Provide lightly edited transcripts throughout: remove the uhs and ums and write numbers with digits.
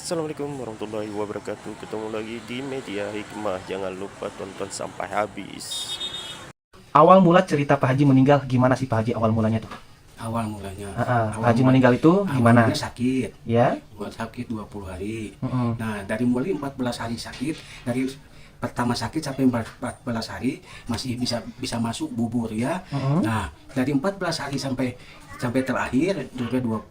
Assalamualaikum warahmatullahi wabarakatuh. Ketemu lagi di Media Hikmah. Jangan lupa tonton sampai habis. Awal mula cerita Pak Haji meninggal gimana sih Pak Haji awal mulanya tuh? Awal mulanya Pak awal Haji mulanya meninggal itu awal gimana? mulanya sakit. Ya? Buat sakit 20 hari. Mm-mm. Nah, dari mulai 14 hari sakit, dari pertama sakit sampai 14 hari masih bisa bisa masuk bubur ya. Mm-mm. Nah, dari 14 hari sampai sampai terakhir sampai 20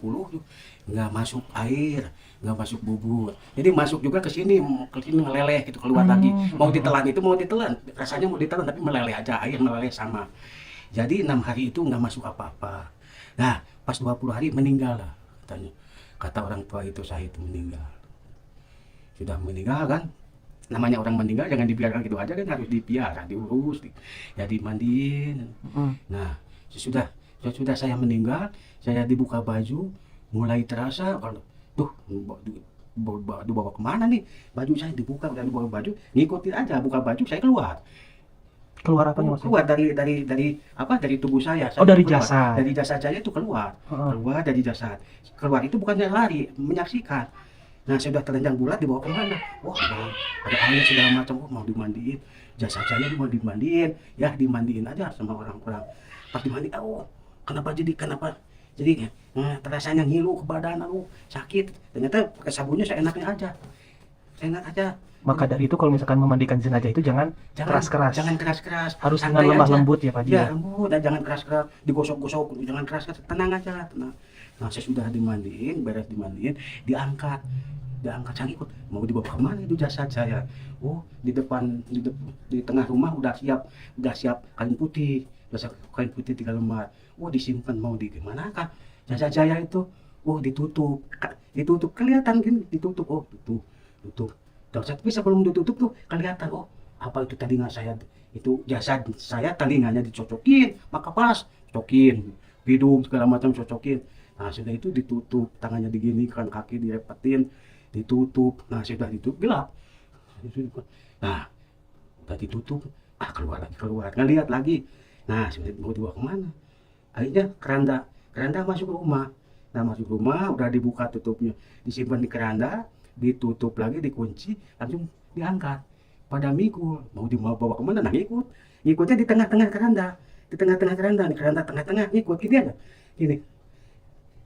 nggak masuk air, nggak masuk bubur. Jadi masuk juga ke sini meleleh gitu, keluar lagi. Mau ditelan itu mau ditelan, rasanya mau ditelan tapi meleleh aja, air meleleh sama. Jadi 6 hari itu nggak masuk apa-apa. Nah, pas 20 hari meninggal lah katanya. Kata orang tua itu saya itu meninggal. Sudah meninggal kan, namanya orang meninggal jangan dibiarkan gitu aja kan, harus dipiara, diurus, ya dimandiin. Mm-mm. Nah, sesudah sesudah saya meninggal, saya dibuka baju, mulai terasa kalau tuh dibawa kemana nih, baju saya dibuka, udah dibawa baju, ngikutin aja, buka baju saya keluar. Keluar apanya maksudnya? Keluar dari apa, dari tubuh saya. Oh, Saya dari keluar. jasad. Dari jasad saya itu keluar. Heeh. Keluar dari jasad. Keluar itu bukannya lari, menyaksikan. Nah, sudah telanjang bulat dibawa ke mana? Wah, ada air segala macam. Oh, mau dimandiin. Jasad saya mau dimandiin. Ya, dimandiin aja sama orang-orang. Pas dimandiin, oh, kenapa jadi terasanya ngilu ke badan, aku sakit. Ternyata pakai sabunnya seenaknya aja. Seenak aja. Maka dari itu kalau misalkan memandikan jenazah itu jangan keras-keras. Jangan keras-keras, Harus dengan santai lemah aja. lembut ya Pak Haji Ya ya. lembut, dan jangan keras-keras, digosok-gosok, jangan keras-keras, tenang aja, tenang. Nah, saya sudah dimandiin, beres dimandiin, diangkat saya ikut. Mau dibawa kemana itu jasad saya? Oh, di tengah rumah udah siap kain putih, udah siap kain putih 3 lembar. Oh, disimpan mau di gimana kan? Jasad saya itu, oh ditutup kelihatan gini, ditutup, oh tutup. Tapi sebelum ditutup tuh kelihatan, oh apa itu telinga saya, itu jasad saya telinganya dicocokin, maka pas cocokin, hidung segala macam cocokin. Nah, sudah itu ditutup, tangannya digini kan, kaki direpetin, ditutup. Nah, sudah ditutup gelap. Nah, udah ditutup, keluar, ngelihat lagi. Nah, sudah mau dibawa kemana? Akhirnya keranda masuk rumah. Nah, masuk rumah udah dibuka tutupnya, disimpan di keranda, ditutup lagi, dikunci, langsung diangkat. Pada mikul, mau dibawa kemana? Nah, ngikutnya di tengah-tengah keranda, di keranda tengah-tengah ngikut gini aja, gini.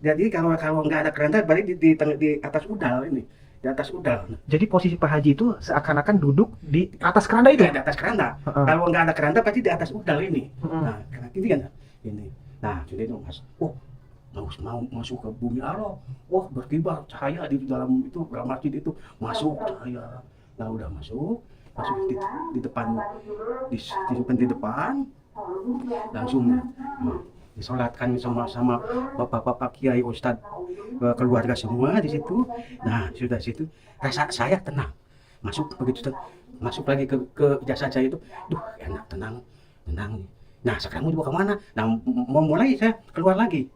Jadi kalau nggak ada keranda, berarti di atas udal ini, di atas udal. Jadi posisi Pak Haji itu seakan-akan duduk di atas keranda itu. Di atas keranda. Heeh. Kalau nggak ada keranda, pasti di atas udal ini. Heeh. Nah, ini kan, ini. Nah, sudah itu mas, oh mau masuk ke bumi Allah, wah berkibar cahaya di dalam itu, dalam masjid itu masuk cahaya. Nah, udah masuk di depan, disimpan di depan, langsung disolatkan sama bapak-bapak kiai ustadz, keluarga semua di situ. Nah, sudah situ rasa saya tenang, masuk lagi ke jasad saya itu, duh enak, tenang. Nah, sekarang mau dibawa kemana? Nah, mau mulai saya keluar lagi,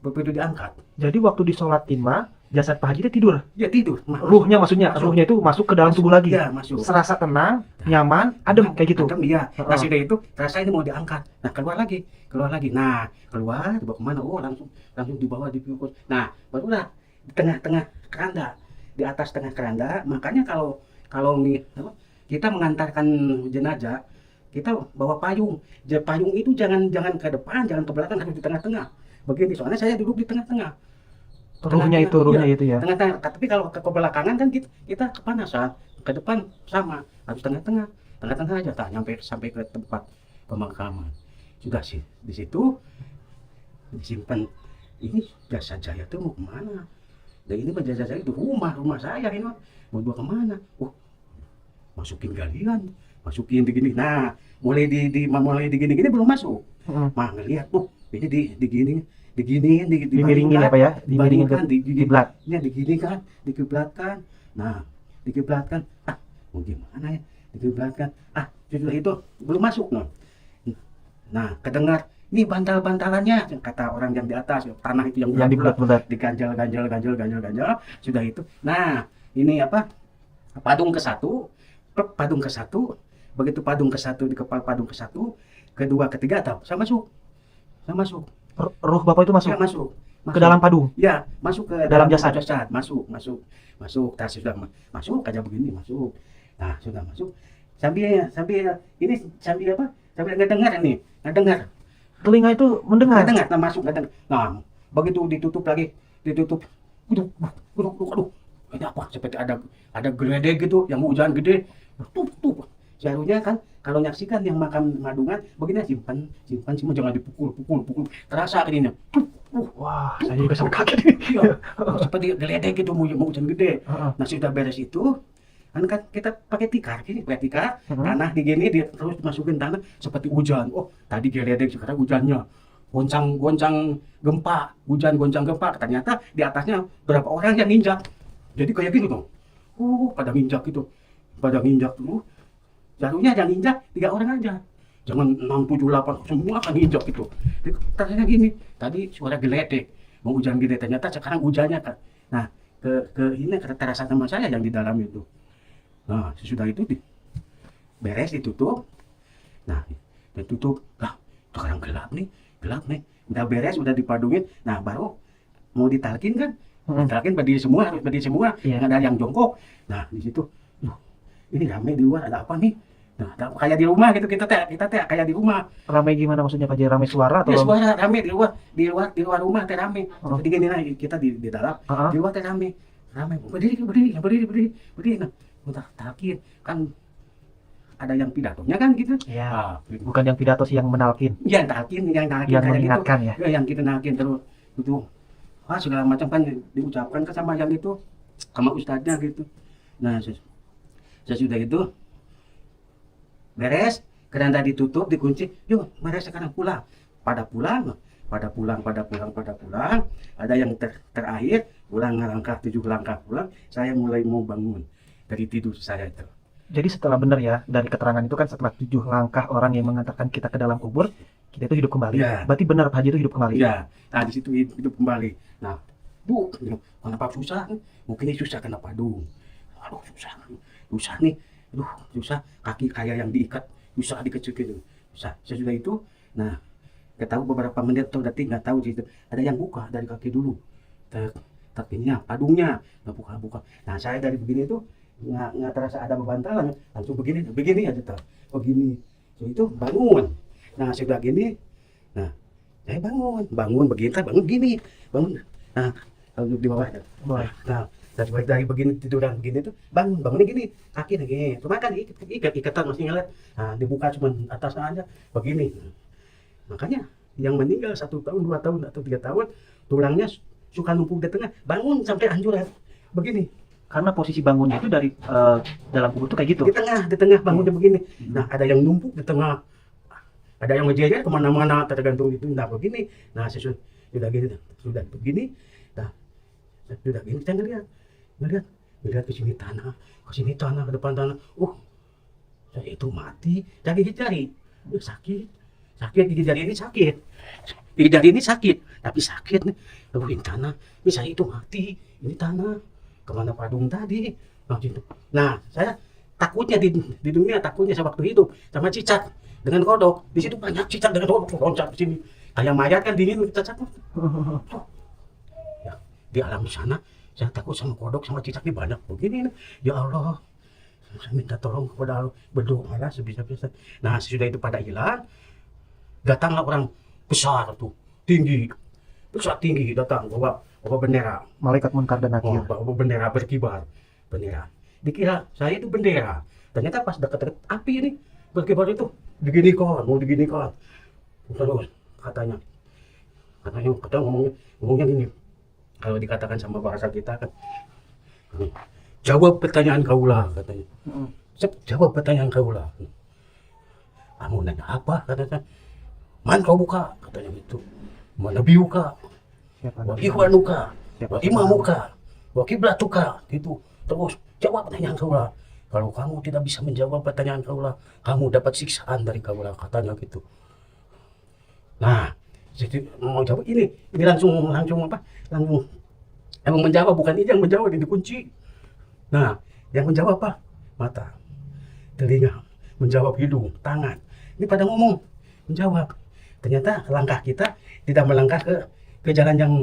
begitu diangkat. Jadi waktu disolatin mah jasad Pak Haji itu tidur. Dia tidur. Ruhnya maksudnya, ruhnya itu masuk ke dalam tubuh lagi. Ya, masuk. Serasa tenang, nyaman, adem kayak gitu. Adem, iya. Nah, Heeh. sudah itu, rasa ini mau diangkat. Nah, keluar lagi. Nah, keluar, dibawa kemana? Oh, langsung dibawa, dipikul. Nah, barulah di tengah-tengah keranda, di atas tengah keranda. Makanya kalau kita mengantarkan jenazah, kita bawa payung. Payung itu jangan ke depan, jangan ke belakang, harus di tengah-tengah. Begini, soalnya saya duduk di tengah-tengah. Ruhnya itu ya. Tengah-tengah. Tapi kalau ke belakangan kan kita kepanasan. Ke depan sama, harus tengah-tengah. Tengah-tengah aja, sampai ke tempat pemakaman. Sudah sih, di situ disimpan. Ini jasad saya tuh mau kemana? Dan ini jasad saya itu rumah saya ini mau dibawa kemana? Masukin galian, masukin begini. Nah, mulai digini-gini belum masuk. Heeh. Mah ngelihat, ini diginiin, Dimiringin ya Pak ya, dimiringin ke kiblat. ya digini kan, dikiblatkan. Nah, dikiblatkan. Mau gimana ya? Dikiblatkan. Sudah itu belum masuk no. Nah, kedengar ini bantal-bantalannya, kata orang yang di atas, tanah itu yang Yang dibulat-bulat. diganjal. Sudah itu. Nah, ini apa? Padung ke satu, begitu padung ke satu, di kepala padung ke satu, kedua, ketiga, saya masuk. Ruh Bapak itu masuk. Saya masuk. Ke dalam padung. Ya, masuk ke Dalam jasad. Masuk. Tas sudah masuk aja begini, masuk. Nah, sudah masuk. Sambil ini sambil apa? Sambil ngedengar nih, ngedengar. Telinga itu mendengar. Ngedengar, nah masuk ngedengar. Nah, begitu ditutup lagi, ditutup. Aduh. Ini apa? Seperti ada geledek gitu yang hujan gede. Tuh. Seharusnya kan kalau nyaksikan yang makan madungan begini simpan jangan dipukul. Terasa ininya. Wah, saya juga sampai kaget ini. Iya, seperti geledek gitu mau hujan gede. Nah sudah beres itu, kan kita pakai tikar, tanah digini dia terus masukin tanah seperti hujan. Oh tadi geledek sekarang hujannya, goncang gempa, goncang gempa. Ternyata di atasnya berapa orang yang nginjak. Jadi kayak gitu tuh. Pada nginjak gitu, tuh. Seharusnya yang nginjak 3 orang aja. Jangan 6, 7, 8 semua kan nginjak gitu. Ternyata gini, tadi suara geledek, mau hujan gede ternyata sekarang hujannya kan. Nah, ini terasa sama saya yang di dalam itu. Nah, sesudah itu beres ditutup. Nah, ditutup. Lah, sekarang gelap nih. Udah beres, udah dipadungin. Nah, baru mau ditalkin kan? Ditalkin berdiri semua, Iya. nggak ada yang jongkok. Nah, di situ, ini rame di luar ada apa nih? Nah, kayak di rumah gitu kita teh kayak di rumah. Ramai gimana maksudnya Pak Haji? Ramai suara atau? Ya suara rame di luar rumah teh rame. Seperti gini nah kita di dalam, di luar teh rame. Berdiri. Nah, udah talkin kan ada yang pidatonya kan gitu. Ya. Bukan yang pidato sih, yang menalkin. Yang talkin Yang kayak mengingatkan gitu. ya. Yang kita nalkin terus itu. Segala macam kan diucapkan kan sama yang itu, sama ustadznya gitu. Nah, sesudah itu beres, keranda ditutup, dikunci. Yuk, mari sekarang pulang. Pada pulang. Ada yang terakhir, pulang langkah 7 langkah pulang. Saya mulai mau bangun dari tidur saya itu. Jadi setelah benar ya, dari keterangan itu kan setelah 7 langkah orang yang mengantarkan kita ke dalam kubur, kita itu hidup kembali. Ya. Berarti benar Pak Haji itu hidup kembali. Ya, nah di situ hidup kembali. Nah, Bu, kenapa susah? Mungkin ini susah kenapa? Aduh, susah nih. Susah. Kaki kayak yang diikat, susah dikecil-kecil. Susah. Sesudah itu, nah, ketahui beberapa menit atau detik nggak tahu situ. Ada yang buka dari kaki dulu. Tapinya, padungnya, nggak buka. Nah, saya dari begini itu nggak terasa ada bantalan, langsung begini aja tuh. Begini. So itu bangun. Nah, sudah gini. Nah, saya bangun begini, bangun. Nah, kalau di bawah. Boleh. Nah, dari begini tiduran begini tuh bangunnya gini, kaki gini. Cuma kan ikatan masih ngeliat. Nah, dibuka cuma atasnya aja begini. Makanya yang meninggal 1 tahun, 2 tahun atau 3 tahun, tulangnya suka numpuk di tengah, bangun sampai hancuran begini. Karena posisi bangunnya itu dari dalam kubur itu kayak gitu. Di tengah bangunnya begini. Nah, ada yang numpuk di tengah, ada yang ngejejer kemana-mana tergantung itu. Nah, begini. Nah, sudah begini. Nah, sudah gini kita ngelihat ke sini tanah, ke depan tanah. Saya itu mati. Gigi jari sakit. Gigi jari ini sakit. Tapi sakit nih. Ini tanah. Ini saya itu mati. Ini tanah. Kemana padung tadi? Nah, saya takutnya di dunia, takutnya saya waktu hidup sama cicak dengan kodok. Di situ banyak cicak dengan kodok loncat ke sini. Kayak mayat kan dingin kita cacak. Ya, di alam sana saya takut sama kodok sama cicak ini banyak begini. Ya Allah, saya minta tolong kepada Allah, berdoalah sebisa-bisa. Nah, sesudah itu pada hilang, datanglah orang besar tuh, tinggi datang bawa bendera. Malaikat munkar dan nakir. Bawa bendera berkibar. Dikira saya itu bendera. Ternyata pas dekat api ini berkibar itu mau diginikan. Terus katanya ngomongnya gini. Kalau dikatakan sama bahasa kita kan, jawab pertanyaan kaulah katanya. Jawab pertanyaan kaulah. Kamu nanya apa katanya? Man kau buka katanya gitu. Mana biuka? Wa ihwanuka, wa imamuka, wa kiblatuka, gitu. Terus jawab pertanyaan kaulah. Kalau kamu tidak bisa menjawab pertanyaan kaulah, kamu dapat siksaan dari kaulah, katanya gitu. Nah, jadi mau jawab ini langsung apa? Langsung emang menjawab, bukan ini yang menjawab, ini kunci. Nah, yang menjawab apa? Mata, telinga, menjawab hidung, tangan. Ini pada ngomong, menjawab. Ternyata langkah kita tidak melangkah ke jalan yang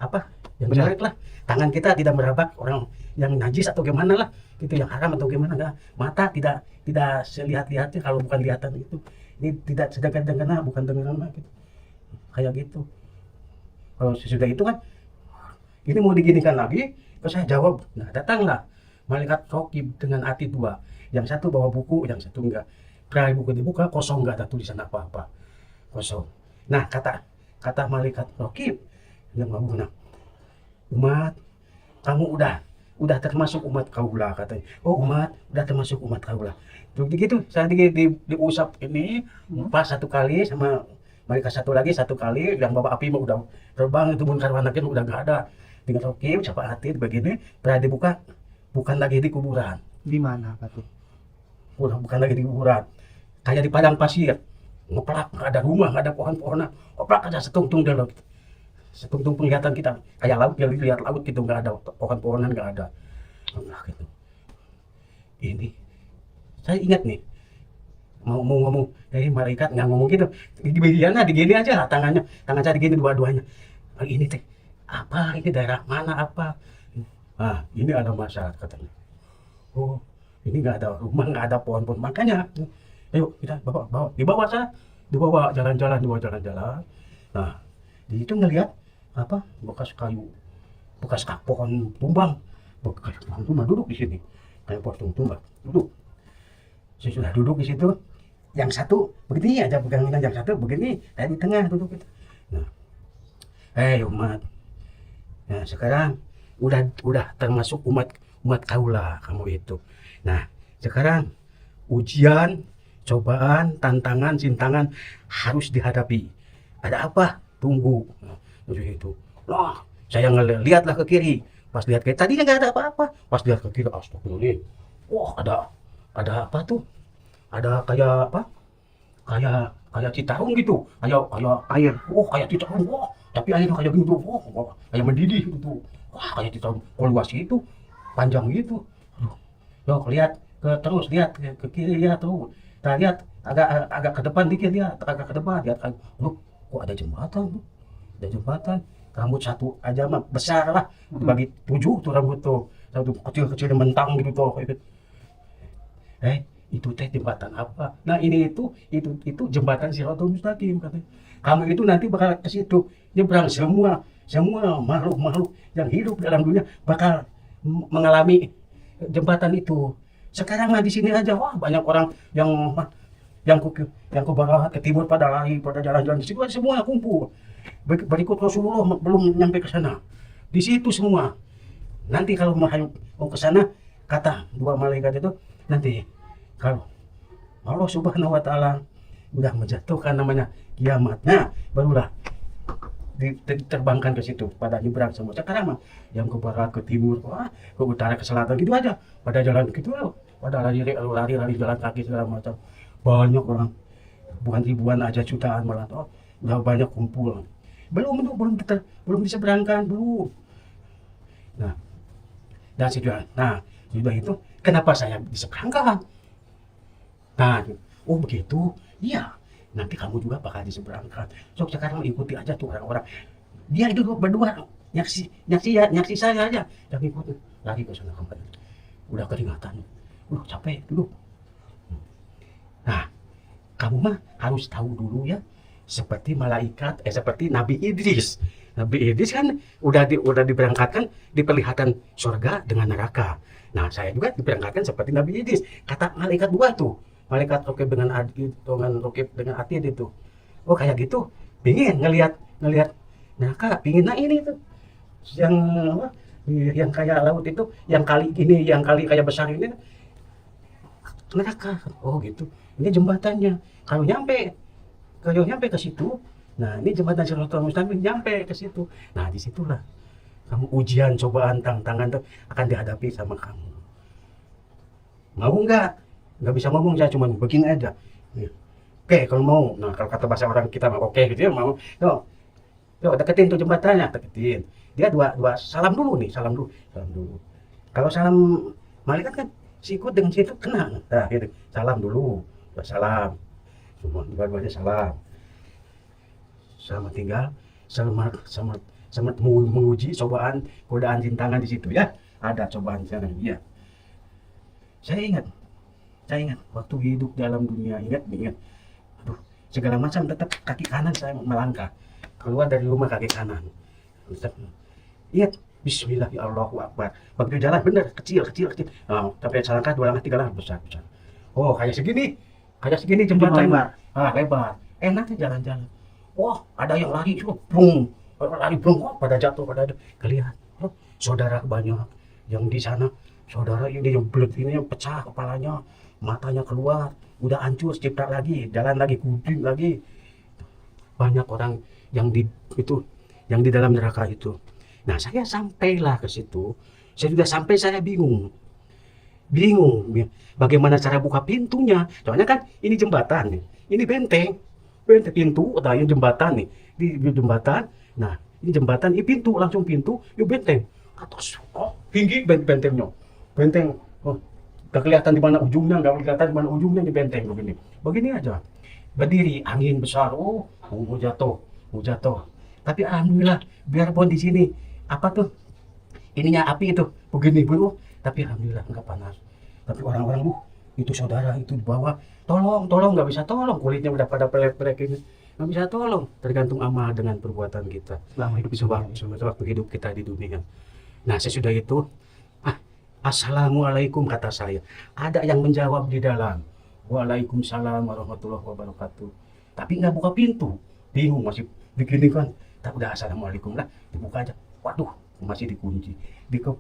apa yang Benar. jelek lah. Tangan kita tidak meraba orang yang najis atau gimana lah, gitu yang haram atau gimana enggak. Mata tidak selihat-lihatnya kalau bukan lihatan itu. Ini tidak sedangkan dengan bukan dengan gitu. Kayak gitu. Kalau sesudah itu kan ini mau diginikan lagi, terus saya jawab, nah datanglah malaikat rokib dengan hati dua. Yang satu bawa buku, yang satu enggak. Kerai buku dibuka, kosong, enggak ada tulisan apa-apa. Kosong. Nah, kata malaikat rokib yang bawa nah, umat, kamu udah termasuk umat kaulah katanya. Oh umat, udah termasuk umat kaulah. Terus begitu, saya diusap ini, pas satu kali sama malaikat satu lagi satu kali, yang bawa api mah udah terbang itu munkar wa nakir udah nggak ada. Dengan rokib, siapa hati begini, pernah dibuka, bukan lagi di kuburan. Di mana Pak tuh? Bukan lagi di kuburan. Kayak di padang pasir. Ngeplak, nggak ada rumah, nggak ada pohon-pohonan. Ngeplak aja setungtung deh loh. Setungtung penglihatan kita. Kayak laut, yang lihat laut gitu, nggak ada pohon-pohonan, nggak ada. Nah, gitu. Ini, saya ingat nih. Mau ngomong, malaikat nggak ngomong gitu. Di mediana, digini aja lah tangan saya digini dua-duanya. Ini teh, apa ini daerah mana apa? Ah, ini ada masyarakat katanya. Oh, ini nggak ada rumah, nggak ada pohon-pohon. Makanya, ayo kita dibawa saya, dibawa jalan-jalan. Nah, di situ ngelihat apa bekas kayu, bekas pohon tumbang, bekas pohon tumbang duduk di sini, kayak pohon tumbang duduk. Saya sudah duduk di situ, yang satu begini aja pegangan, yang satu begini, saya di tengah duduk itu. Nah, umat, nah sekarang udah termasuk umat kaulah kamu itu. Nah, sekarang ujian, cobaan, tantangan, sintangan harus dihadapi. Ada apa? Tunggu. Nah, itu. Nah, saya ngeliatlah ke kiri. Pas lihat ke tadinya nggak ada apa-apa. Pas lihat ke kiri, astagfirullah. Wah, ada apa tuh? Ada kayak apa? Kayak Citarum gitu. Kayak Air. oh kayak Citarum. Wah, tapi airnya kayak gitu. Wah, kayak mendidih gitu. Wah, kayak Citarum. Kalau luas itu, panjang gitu. Yo, lihat terus lihat ke kiri ya tuh. Kita lihat agak ke depan dikit lihat, agak ke depan lihat. Loh, kok ada jembatan tuh? Ada jembatan. Rambut satu aja mah besar lah. Dibagi 7 tuh rambut tuh. Satu kecil-kecil mentang gitu tuh. Itu teh jembatan apa? Nah, itu jembatan Shirathul Mustaqim katanya. Kamu itu nanti bakal ke situ nyebrang semua makhluk-makhluk yang hidup dalam dunia bakal mengalami jembatan itu. Sekarang mah di sini aja wah banyak orang yang ke barat ke timur pada lari pada jalan-jalan di situ semua kumpul. Berikut Rasulullah belum nyampe ke sana. Di situ semua. Nanti kalau mau ke sana kata dua malaikat itu nanti kalau Allah Subhanahu wa taala udah menjatuhkan namanya kiamatnya barulah diterbangkan ke situ pada nyebrang semua. Sekarang mah yang ke barat ke timur wah ke utara ke selatan gitu aja pada jalan gitu pada lari jalan kaki segala macam banyak orang bukan ribuan aja jutaan malah udah banyak kumpul belum diseberangkan belum. Nah dan sudah itu kenapa saya diseberangkan. Nah oh begitu iya nanti kamu juga bakal diseberangkan. So sekarang ikuti aja tuh orang-orang. Dia itu berdua nyaksi saya aja. Dan ikutin lagi ke sana kembali. Udah keringatan. Udah capek dulu. Nah, kamu mah harus tahu dulu ya. Seperti seperti Nabi Idris. Nabi Idris kan udah diberangkatkan diperlihatkan surga dengan neraka. Nah, saya juga diberangkatkan seperti Nabi Idris. Kata malaikat dua tuh. Malaikat rokib dengan atid itu. Oh kayak gitu. Pingin ngelihat neraka. Pingin ini tuh. Yang kayak laut itu, yang kali kayak besar ini neraka. Oh gitu. Ini jembatannya. Kalau nyampe ke situ, nah ini jembatan Shirathul Mustaqim nyampe ke situ. Nah disitulah kamu ujian, cobaan, tantangan tuh akan dihadapi sama kamu. Mau nggak? Nggak bisa ngomong saya cuma begini aja. Oke, kalau mau, nah kalau kata bahasa orang kita mah oke gitu ya mau. Yo deketin tuh jembatannya, deketin. Dia dua salam dulu. Kalau salam malaikat kan sikut dengan situ kena. Nah, gitu. Salam dulu, salam. Semua dua-duanya salam. Sama tinggal sempat menguji cobaan godaan rintangan di situ ya. Ada cobaan di sana. Iya. Saya ingat, waktu hidup dalam dunia, ingat. Aduh, segala macam tetap kaki kanan saya melangkah. Keluar dari rumah kaki kanan. Tetap. Ingat, Bismillah ya Allahu Akbar. Begitu jalan bener, kecil. Nah, tapi selangkah, 2 langkah, 3 langkah, besar. Oh, kayak segini jembatan. Lebar. Lebar. Enaknya jalan-jalan. Wah, ada yang lari, brung. Lari brung, pada jatuh, kelihatan. Oh, saudara banyak yang di sana. Saudara ini yang belut ini yang pecah kepalanya, matanya keluar, udah hancur, cipta lagi, jalan lagi, kuding lagi. Banyak orang yang di dalam neraka itu. Nah, saya sampailah ke situ. Saya sudah sampai, saya bingung bagaimana cara buka pintunya. Soalnya kan ini jembatan nih, ini benteng pintu, ada yang jembatan nih, di jembatan. Nah, ini jembatan, ini pintu, langsung pintu, yuk benteng atas, tinggi bentengnya. Benteng, gak kelihatan di mana ujungnya, di benteng begini aja. Berdiri, angin besar, mau jatuh. Tapi alhamdulillah, biarpun di sini apa tuh, ininya api itu, begini bu, tapi alhamdulillah nggak panas. Tapi orang-orang itu saudara itu di bawah, tolong, nggak bisa tolong, kulitnya udah pada pelek-pelek ini, nggak bisa tolong. Tergantung amal dengan perbuatan kita selama waktu hidup kita di dunia. Nah, sesudah itu, Assalamualaikum kata saya. Ada yang menjawab di dalam. Waalaikumsalam warahmatullahi wabarakatuh. Tapi nggak buka pintu. Bingung masih begini kan. Tak udah assalamualaikum lah. Dibuka aja. Waduh, masih dikunci.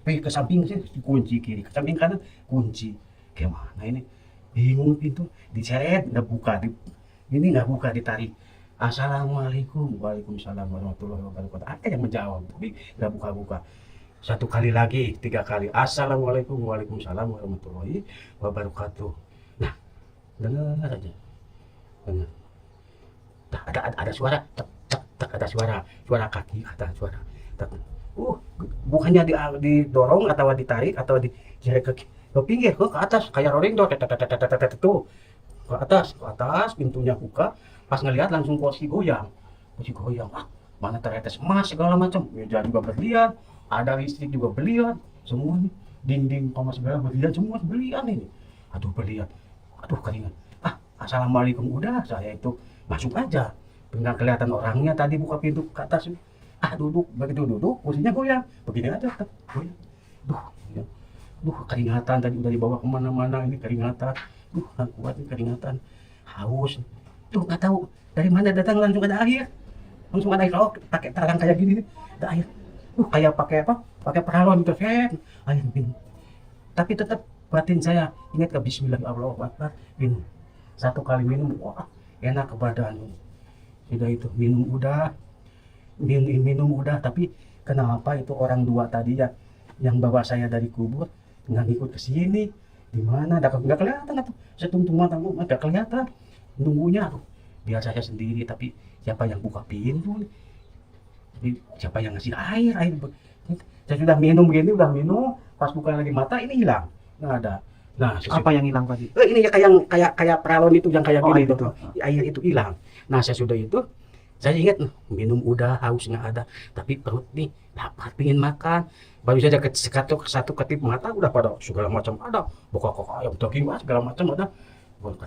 Ke samping sini dikunci kiri. Ke samping kanan kunci. Gimana ini? Bingung pintu. Diseret nggak buka. Ini nggak buka, ditarik. Assalamualaikum. Waalaikumsalam warahmatullahi wabarakatuh. Ada yang menjawab. Tapi nggak buka-buka. 1 kali lagi, 3 kali. Assalamualaikum, waalaikumsalam warahmatullahi wabarakatuh. Nah, dengar aja. Dengar. Ada suara, ada suara kaki, ada suara. Bukannya didorong atau ditarik atau dijeret ke pinggir, ke atas kayak rolling door, tuh. Ke atas, pintunya buka. Pas ngelihat langsung kursi goyang. Mana ternyata emas segala macam. Meja juga berlian. Ada listrik juga belian, semuanya dinding sama segala belian, semua belian ini. Belian, keringat. Assalamualaikum, udah saya itu masuk aja. Nggak kelihatan orangnya tadi buka pintu ke atas. Duduk, begitu duduk, kursinya goyang, begini aja, goyang. Keringatan tadi udah dibawa kemana-mana, ini keringatan. Nggak kuat ini keringatan, haus. Nggak tahu dari mana datang, langsung ada air. Pakai tarang kayak gini, ada air. Kayak pakai peralon gitu, air minum. Tapi tetap batin saya ingat ke Bismillahirrahmanirrahim. Minum 1 kali minum, wah enak ke badan. Sudah itu minum udah, tapi kenapa itu orang 2 tadi ya yang bawa saya dari kubur nggak ngikut ke sini? Di mana? Nggak kelihatan atau setuntung mata nggak kelihatan. Nunggunya biar saya sendiri, tapi siapa yang buka pintu? Siapa yang ngasih air? Saya sudah minum begini, pas buka lagi mata ini hilang, nggak ada. Nah, Apa yang hilang tadi? Ini ya kayak peralon itu yang kayak gini itu. Air itu hilang. Nah, sesudah itu saya ingat minum udah, haus nggak ada, tapi perut nih lapar, pingin makan. Baru saja satu ketip mata udah pada segala macam ada, buka ayam, daging segala macam ada,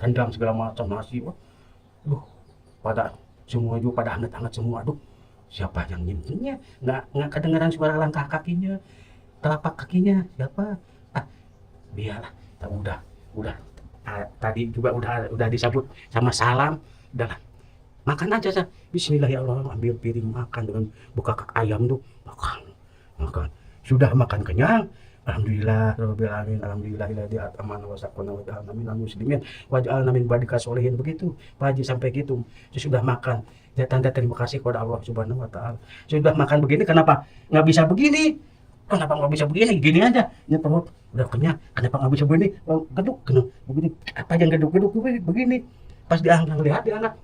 rendang segala macam, nasi. Pada semua juga pada hangat-hangat semua. Siapa yang nyimpennya? Nggak kedengaran suara langkah kakinya, telapak kakinya. Siapa? Biarlah. Udah. Tadi juga udah disambut sama salam. Udah makan aja. Bismillahirrahmanirrahim. Ambil piring makan dengan buka kaki ayam tuh. Makan. Sudah makan kenyang. Alhamdulillah, rabbil alamin. Alhamdulillahilladzi at'amana wa saqana wa ja'alna minal muslimin wa ja'alna min ibadika sholihin. Begitu Pak Haji sampai gitu. Sudah makan. Ya, tanda terima kasih kepada Allah Subhanahu wa Ta'ala. Sudah makan begini, kenapa nggak bisa begini? Gini aja. Ini perut udah kenyang, kenapa nggak bisa begini? Geduk, begini. Apa yang geduk begini? Pas diangkat, lihat di anak,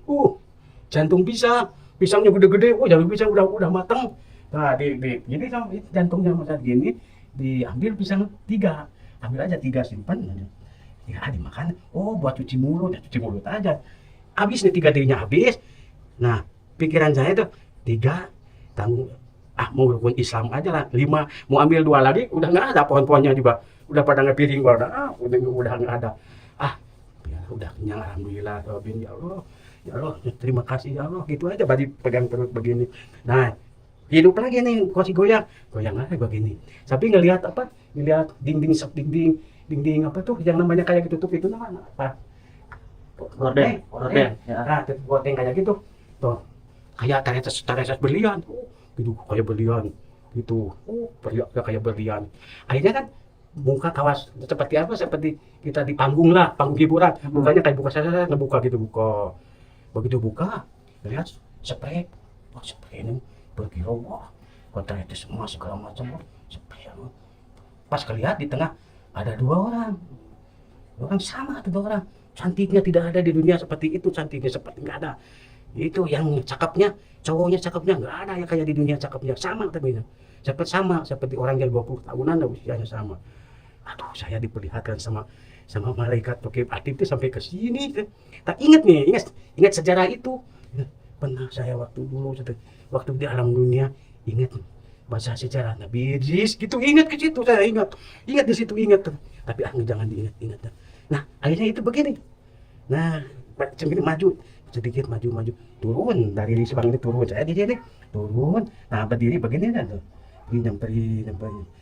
jantung pisangnya gede-gede. Jantung pisang udah matang. Nah, gini sama jantungnya masa gini, diambil pisang 3, ambil aja 3, simpan aja. Ya dimakan. Buat cuci mulut aja. Habis nih 3 dirinya habis. Nah, pikiran saya itu 3 tanggung mau rukun Islam aja lah 5, mau ambil 2 lagi udah nggak ada pohon-pohonnya juga, udah pada ngepiring udah nggak ada. Ya udah kenyang alhamdulillah Bin, ya Allah terima kasih ya Allah, gitu aja badi pegang perut begini. Nah hidup lagi nih masih goyang aja begini sampai ngelihat dinding apa tuh yang namanya kayak ditutup itu namanya apa, Gorden. Ya. Nah, gorden kayak gitu tuh, kayak tareses berlian, gitu kayak berlian gitu, kayak berlian. Akhirnya kan muka kawas seperti apa, seperti kita di panggung hiburan, mukanya kayak buka saya ngebuka gitu, begitu buka lihat spray, spray ini berkilau, tareses semua segala macam, spray. Pas kelihat di tengah ada 2 orang sama tuh, 2 orang cantiknya tidak ada di dunia seperti itu, cantiknya seperti nggak ada. Itu yang cakepnya, cowoknya cakepnya nggak ada yang kayak di dunia cakepnya, sama tapi seperti orang yang 20 tahunan usianya sama. Aduh, saya diperlihatkan sama malaikat Tokib Atib itu sampai ke sini. Tak ingat sejarah itu. Pernah saya waktu di alam dunia ingat baca sejarah Nabi Idris gitu, ingat ke situ, saya ingat di situ, tapi jangan diingat. Nah akhirnya itu begini, nah sedikit maju turun dari Subang ini, turun saya di sini turun, nah berdiri begini tuh, nyamperin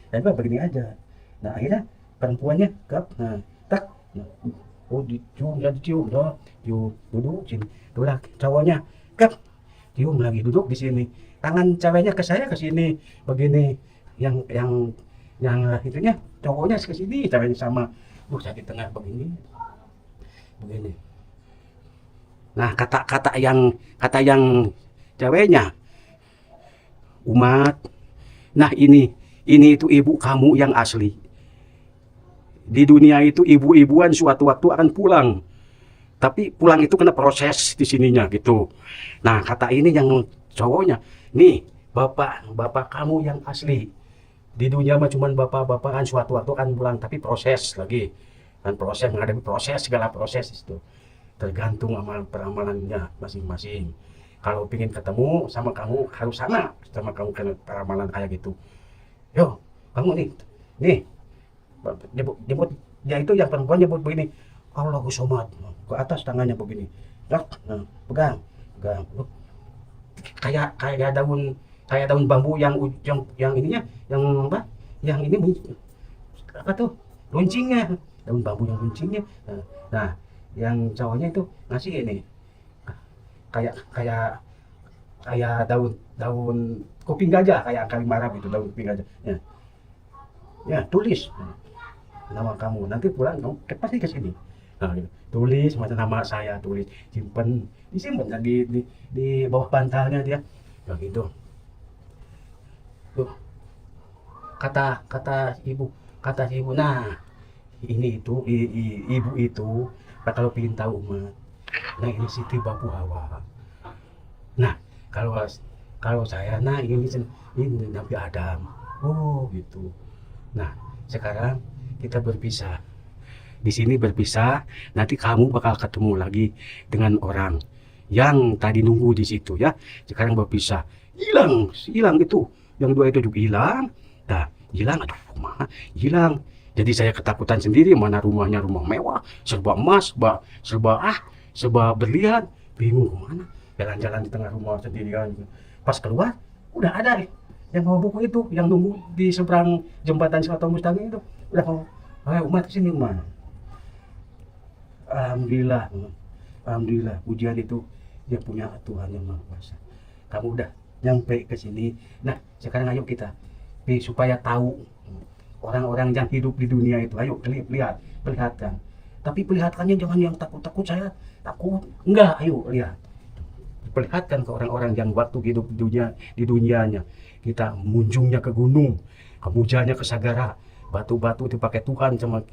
tapi begini aja. Nah akhirnya perempuannya dicium duduk sini, tuh lah cowoknya cium lagi duduk di sini, tangan ceweknya ke saya ke sini begini, yang itunya cowoknya ke sini, ceweknya sama, saya di tengah begini. Nah kata yang ceweknya, Umat, nah ini itu ibu kamu yang asli. Di dunia itu ibu-ibuan suatu waktu akan pulang. Tapi pulang itu kena proses di sininya gitu. Nah kata ini yang cowoknya, nih bapak kamu yang asli. Di dunia mah cuman bapak-bapakan suatu waktu akan pulang, tapi proses lagi. Dan proses menghadapi proses, segala proses itu. Tergantung peramalannya masing-masing. Kalau ingin ketemu sama kamu harus sama kamu kena peramalan kayak gitu. Yo, kamu nih nyebut ya itu yang perempuan nyebut begini, Allahu Somad, ke atas tangannya begini, nah, pegang, kayak daun bambu yang ininya, yang apa, yang ini apa tuh, runcingnya, daun bambu yang runcingnya. Nah, yang cowoknya itu ngasih ini, kayak daun kuping gajah, kayak kalimara gitu, daun kuping gajah. Ya tulis nama kamu, nanti pulang kamu pasti ke sini. Nah, gitu. Tulis macam nama saya, tulis, disimpan di bawah bantalnya dia. Ya gitu. Tuh. Kata ibu, nah ini itu ibu itu, kalau ingin tahu Umat, nah ini Siti Bapu Hawa. Nah kalau saya, nah ini Nabi Adam. Oh gitu. Nah sekarang kita berpisah. Di sini berpisah, nanti kamu bakal ketemu lagi dengan orang yang tadi nunggu di situ ya. Sekarang berpisah, hilang itu, yang 2 itu juga hilang. Nah, hilang, aduh, kumaha, hilang. Jadi saya ketakutan sendiri, mana rumahnya rumah mewah, serba emas, serba berlian, bingung kemana. Jalan-jalan di tengah rumah sendirian. Pas keluar, udah ada yang bawa buku itu, yang nunggu di seberang jembatan Siratal Mustaqim itu, udah mau, Umat kesini Umat. Alhamdulillah, ujian itu dia punya Tuhan yang Maha Kuasa. Kamu udah nyampe ke sini. Nah, sekarang ayo kita supaya tahu orang-orang yang hidup di dunia itu. Ayo perlihatkan. Tapi perlihatkannya jangan yang takut-takut, saya takut. Enggak, ayo lihat. Perlihatkan ke orang-orang yang waktu hidup di dunianya. Kita munjungnya ke gunung, kemujanya ke sagara. Batu-batu dipakai Tuhan sama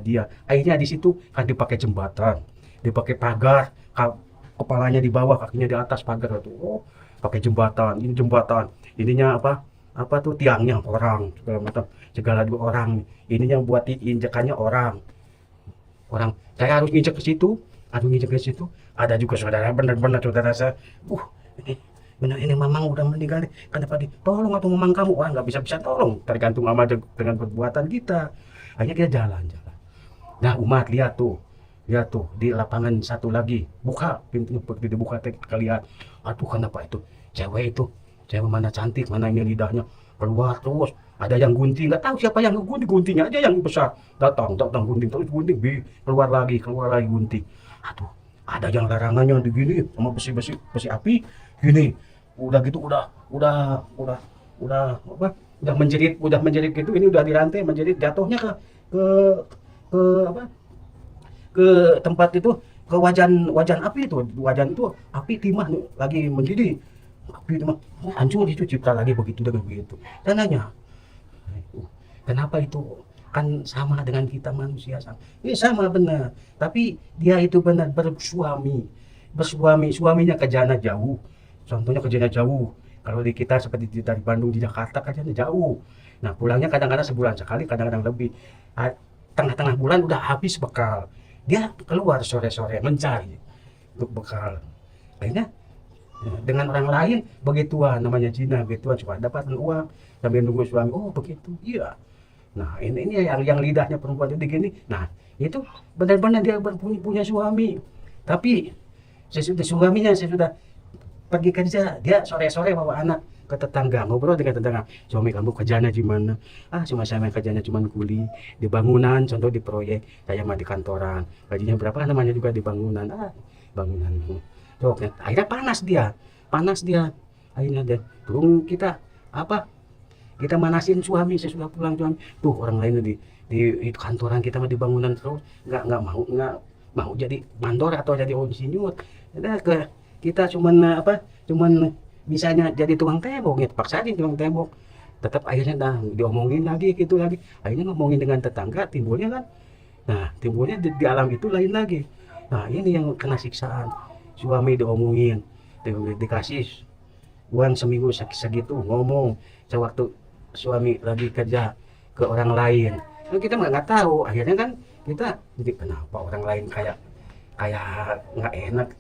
dia. Akhirnya di situ kan dipakai jembatan, dipakai pagar, kepalanya di bawah, kakinya di atas pagar itu. Oh, pakai jembatan. Ini jembatan. Ininya apa tuh, tiangnya orang, segala dua orang. Ininya buat injekannya orang. Saya harus nginjek ke situ. Ada juga saudara, benar-benar saudara saya. Ini benar ini mamang udah meninggal, kenapa tolong atau mamang kamu? Wah nggak bisa tolong, tergantung sama dengan perbuatan kita. Akhirnya kita jalan-jalan. Nah umat lihat tuh di lapangan satu lagi buka pintunya, begitu dibuka kita lihat, aduh kenapa itu cewek mana cantik, mana ini lidahnya keluar terus, ada yang gunting, nggak tahu siapa yang gunting aja yang besar, datang gunting terus gunting, keluar lagi gunting. Aduh, ada yang larangannya begini sama besi api gini, udah gitu udah menjerit gitu, ini udah dirantai menjerit, jatuhnya ke ke apa ke tempat itu, ke wajan api itu, api timah lagi mendidih, api timah hancur itu, cipta lagi begitu dengan begitu. Dan nanya, kenapa itu kan sama dengan kita manusia sama? Ini sama benar, tapi dia itu benar suaminya ke jana jauh. Contohnya ke jana jauh. Kalau di kita seperti dari Bandung di Jakarta kan jauh. Nah pulangnya kadang-kadang sebulan sekali, kadang-kadang lebih. Tengah-tengah bulan udah habis bekal. Dia keluar sore-sore mencari untuk bekal. Akhirnya dengan orang lain begituan, namanya Cina begituan, cuma dapat uang sambil nunggu suami. Oh begitu, iya. Nah ini yang lidahnya perempuan itu gini. Nah itu benar-benar dia punya suami. Tapi suaminya sudah pergi kerja, dia sore-sore bawa anak ke tetangga, ngobrol dengan tetangga, suami kamu kerjanya gimana? Cuma saya kerjanya cuma kuli di bangunan, contoh di proyek, saya mah di kantoran, gajinya berapa namanya juga di bangunan, bangunan. So, akhirnya panas dia, akhirnya turun kita manasin suami, sesudah pulang suami, tuh orang lain di kantoran kita mah di bangunan terus, nggak mau jadi mandor atau jadi insinyur, kita cuman misalnya jadi tukang tembok, gitu, paksain tukang tembok, tetap akhirnya diomongin lagi gitu lagi, akhirnya ngomongin dengan tetangga, timbulnya kan, nah timbulnya di alam itu lain lagi. Nah ini yang kena siksaan, suami diomongin, dikasih uang seminggu segitu, ngomong sewaktu suami lagi kerja ke orang lain, nah, kita nggak tahu, akhirnya kan kita jadi kenapa orang lain kayak nggak enak,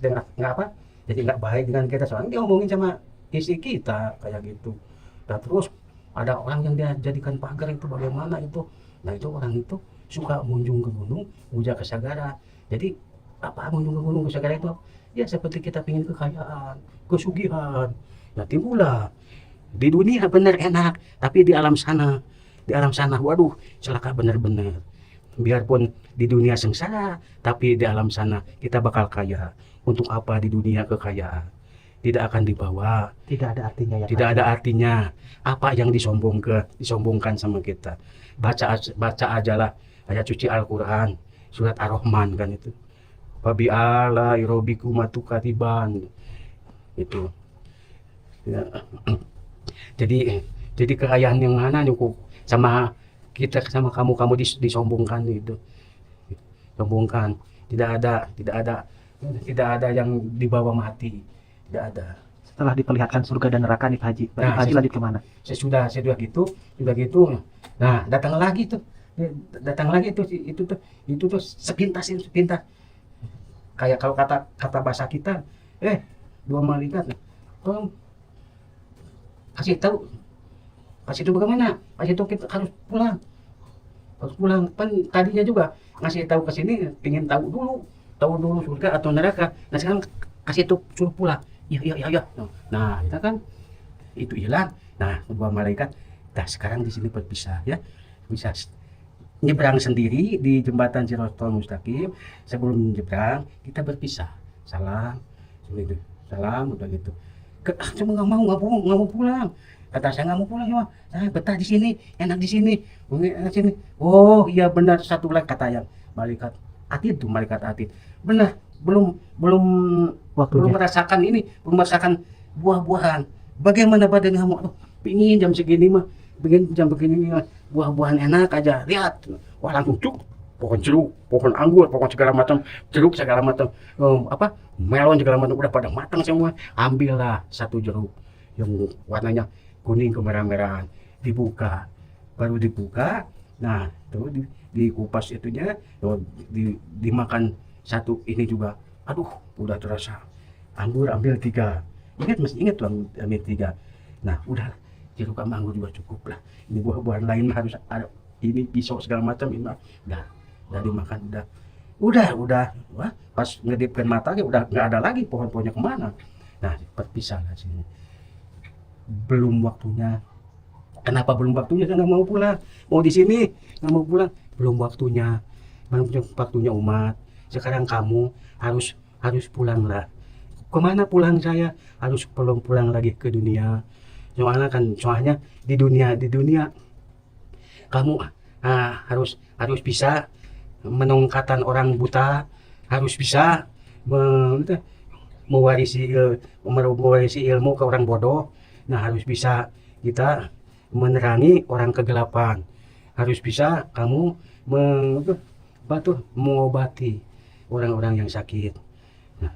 jadi nggak baik dengan kita, soalnya dia ngomongin sama isi kita kayak gitu. Nah terus ada orang yang dia jadikan pagar itu bagaimana itu, nah itu orang itu suka munjung ke gunung, uja ke sagara. Jadi apa munjung ke gunung ke sagara itu ya seperti kita pingin kekayaan, kesugihan. Nah timbullah di dunia bener enak, tapi di alam sana waduh celaka bener-bener. Biarpun di dunia sengsara, tapi di alam sana kita bakal kaya. Untuk apa di dunia kekayaan? Tidak akan dibawa, Tidak ada artinya ya. tidak ada artinya. Apa yang disombongkan sama kita? Baca ajalah ayat suci Al-Quran, surat Ar-Rahman kan itu. Fabi ala irobiku matu katiban itu. Ya. Jadi kekayaan yang mana cukup sama kita, sama kamu disombongkan itu. Sombongkan. Tidak ada yang dibawa mati. Tidak ada. Setelah diperlihatkan surga dan neraka nih Pak Haji, Pak Haji lanjut kemana? Sudah gitu. Nah, datang lagi tuh sepintas. Kayak kalau kata bahasa kita, dua malaikat, tolong kasih tahu bagaimana? Kasih tahu kita harus pulang. Kan tadinya juga ngasih tahu ke sini, ingin tahu dulu surga atau neraka. Nah sekarang kasih tahu suruh pulang. Ya. Nah, kita kan itu hilang. Nah, dua malaikat. Nah, sekarang di sini berpisah ya. Bisa nyebrang sendiri di jembatan Shiratal Mustaqim. Sebelum nyebrang, kita berpisah. Salam udah gitu. Cuma nggak mau pulang. Kata saya nggak mau pulang ya, saya betah di sini, enak di sini. Oh iya benar, satu lagi kata yang malaikat Atid. Benar, belum merasakan buah-buahan. Bagaimana badan kamu? Pingin jam segini mah, buah-buahan enak aja. Lihat, wah langsung pohon jeruk, pohon anggur, pohon segala macam, melon segala macam udah pada matang semua. Ambillah satu jeruk yang warnanya kuning kemerah-merahan, baru dibuka. Nah, tuh dikupas itunya, dimakan satu ini juga. Aduh, udah terasa. Anggur ambil 3, Ingat, masih ingat tuh Amir 3. Nah, udah jeruk sama anggur juga cukup lah. Ini buah-buahan lain mah harus ada, ini pisau segala macam ini mah udah dimakan, udah. Wah, pas ngedipkan mata udah nggak ada lagi pohon-pohonnya kemana. Nah, berpisah lah sini. Belum waktunya. Kenapa belum waktunya? Saya nggak mau pulang. Mau di sini, nggak mau pulang. Belum waktunya. Belum waktunya umat. Sekarang kamu harus pulang lah. Kemana pulang saya? Harus pulang lagi ke dunia. Soalnya di dunia kamu harus bisa menongkatan orang buta, harus bisa mewarisi ilmu ke orang bodoh. Nah, harus bisa kita menerangi orang kegelapan. Harus bisa kamu mengobati orang-orang yang sakit. Nah,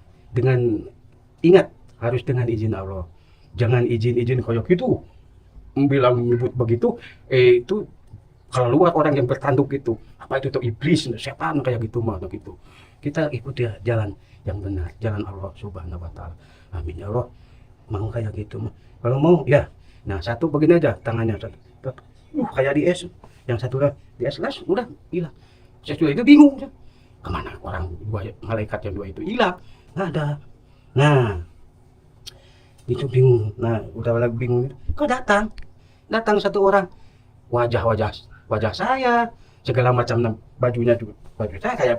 ingat, harus dengan izin Allah. Jangan izin kayak gitu. Bilang nyebut begitu, itu kalau luar orang yang bertanduk itu, apa itu tuh iblis, setan kayak gitu mah gitu. Kita ikuti jalan yang benar, jalan Allah Subhanahu wa taala. Amin ya Allah. Mau kayak gitu mah. Kalau mau ya. Nah, satu begini aja tangannya satu. Kayak di es. Yang satu lah di es las udah hilang. Saya juga itu bingung. Kemana orang malaikat yang dua itu hilang? Nggak ada. Nah, itu bingung. Nah, udah lagi bingung. Kok datang satu orang, wajah saya segala macam, bajunya juga baju saya kayak,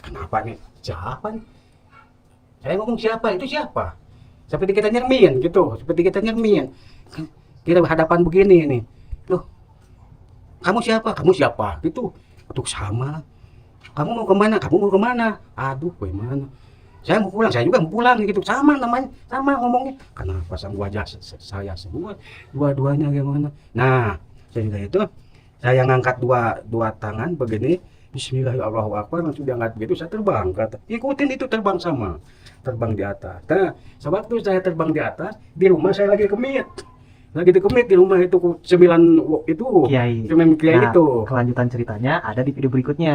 kenapa nih, siapa nih? Saya ngomong siapa, itu siapa? Seperti kita nyermin gitu, kita berhadapan begini nih. Loh, kamu siapa gitu. Untuk sama, kamu mau kemana? Aduh, bagaimana? Saya mau pulang, saya juga mau pulang gitu, sama namanya, sama ngomongnya. Kenapa sama wajah saya semua, dua-duanya gimana? Nah, sehingga itu saya ngangkat dua tangan begini, Bismillahirrahmanirrahim, langsung diangkat begitu, saya terbang, ikutin itu, terbang di atas. Nah, sewaktu saya terbang di atas, di rumah saya lagi dikemit di rumah itu 9 itu, Kiai. Kiai Nah, itu. kelanjutan ceritanya ada di video berikutnya.